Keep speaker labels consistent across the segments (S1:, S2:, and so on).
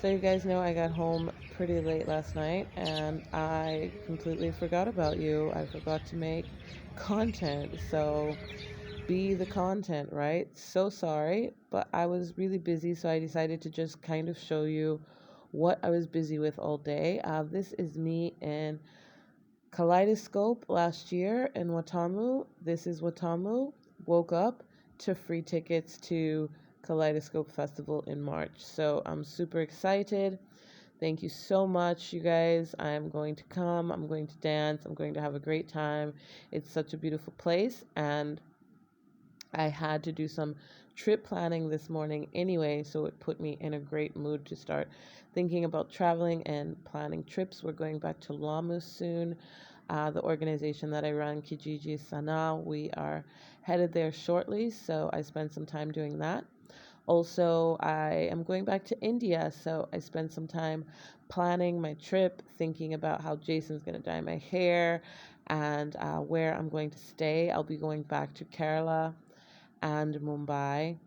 S1: So you guys know I got home pretty late last night and I completely forgot about you. I forgot to make content. So be the content, right? So sorry, but I was really busy, so I decided to just kind of show you what I was busy with all day. This is me in Kaleidoscope last year in Watamu. This is Watamu. Woke up to free tickets to Kaleidoscope Festival in March. So I'm super excited. Thank you so much, you guys. I'm going to come. I'm going to dance. I'm going to have a great time. It's such a beautiful place. And I had to do some trip planning this morning anyway, so it put me in a great mood to start thinking about traveling and planning trips. We're going back to Lamu soon. The organization that I run, Kijiji Sana, we are headed there shortly, so I spent some time doing that. Also, I am going back to India, so I spent some time planning my trip, thinking about how Jason's going to dye my hair and where I'm going to stay. I'll be going back to Kerala and Mumbai.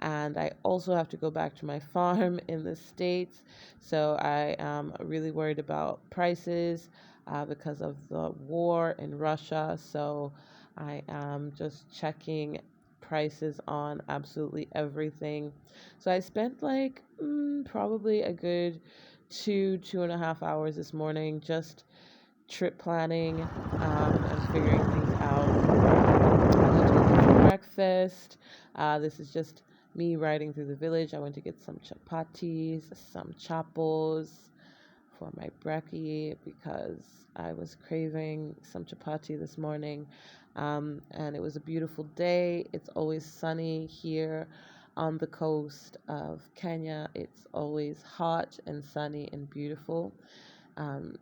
S1: And I also have to go back to my farm in the States. So I am really worried about prices because of the war in Russia. So I am just checking prices on absolutely everything. So I spent like probably a good 2.5 hours this morning just trip planning and figuring things out. I went to go get some breakfast. This is just me riding through the village. I went to get some chapatis, some chapos for my brekkie because I was craving some chapati this morning. And it was a beautiful day. It's always sunny here on the coast of Kenya. It's always hot and sunny and beautiful.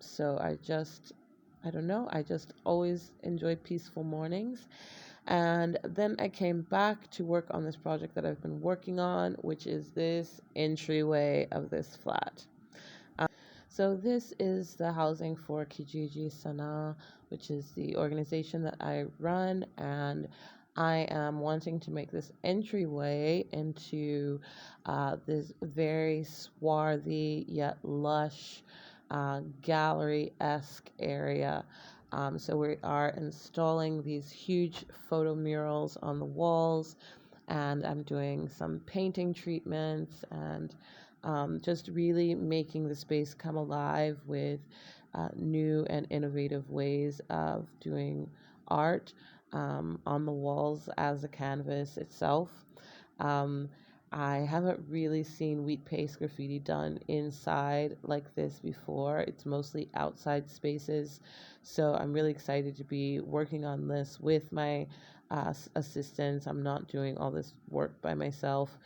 S1: So I don't know, I just always enjoy peaceful mornings. And then I came back to work on this project that I've been working on, which is this entryway of this flat. So this is the housing for Kijiji Sana, which is the organization that I run, and I am wanting to make this entryway into this very swarthy yet lush gallery-esque area. So we are installing these huge photo murals on the walls, and I'm doing some painting treatments and just really making the space come alive with new and innovative ways of doing art on the walls as a canvas itself. Um, I haven't really seen wheat paste graffiti done inside like this before. It's mostly outside spaces. So I'm really excited to be working on this with my assistants. I'm not doing all this work by myself.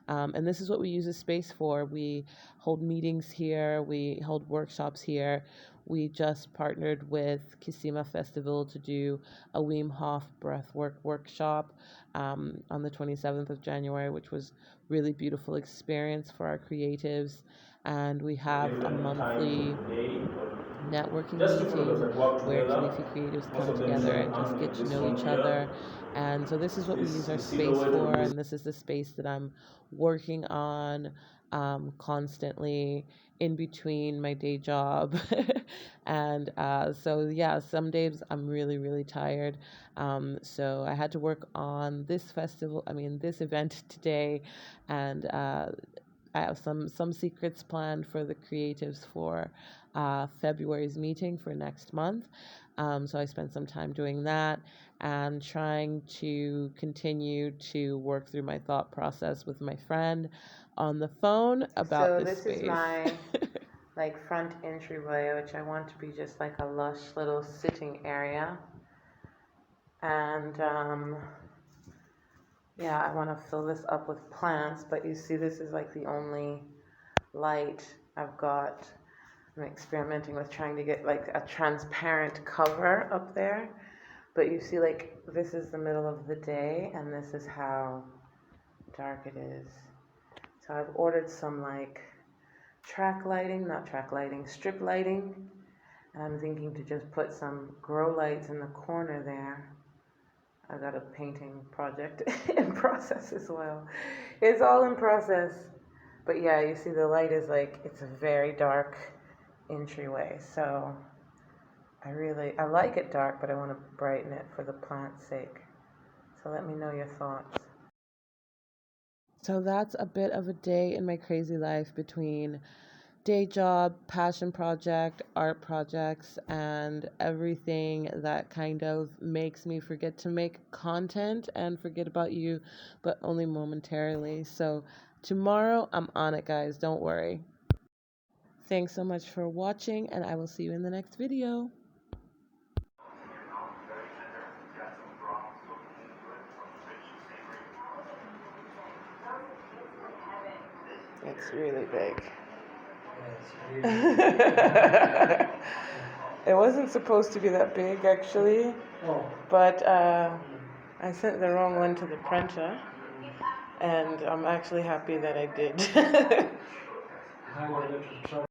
S1: And this is what we use the space for. We hold meetings here, we hold workshops here. We just partnered with Kisima Festival to do a Wim Hof breathwork workshop on the 27th of January, which was really beautiful experience for our creatives. And we have a
S2: Different time
S1: monthly
S2: of the day,
S1: networking
S2: just people
S1: meeting
S2: that work
S1: where
S2: together.
S1: Kilifi creatives
S2: Most
S1: come
S2: of them
S1: together
S2: share
S1: and just
S2: hand.
S1: get to
S2: This
S1: know
S2: one
S1: each
S2: here
S1: other. And so this is what we use
S2: is
S1: our
S2: the
S1: space
S2: silhouette of
S1: for,
S2: this.
S1: and this is the space that I'm working on constantly in between my day job. And so yeah, some days I'm really really tired. So I had to work on this event today, and I have some secrets planned for the creatives for February's meeting for next month. So I spent some time doing that and trying to continue to work through my thought process with my friend on the phone about
S3: So
S1: this
S3: this is
S1: space.
S3: my like front entryway, which I want to be just like a lush little sitting area. And yeah, I want to fill this up with plants, but you see this is like the only light I've got. I'm experimenting with trying to get like a transparent cover up there. But you see like this is the middle of the day and this is how dark it is. So I've ordered some like strip lighting. And I'm thinking to just put some grow lights in the corner there. I got a painting project in process as well. It's all in process. But yeah, you see the light is like, it's a very dark entryway. So I like it dark, but I want to brighten it for the plant's sake. So let me know your thoughts.
S1: So that's a bit of a day in my crazy life between day job, passion project, art projects, and everything that kind of makes me forget to make content and forget about you, but only momentarily. So tomorrow I'm on it, guys. Don't worry. Thanks so much for watching, and I will see you in the next video. It's really big. It wasn't supposed to be that big, actually, but I sent the wrong one to the printer, and I'm actually happy that I did.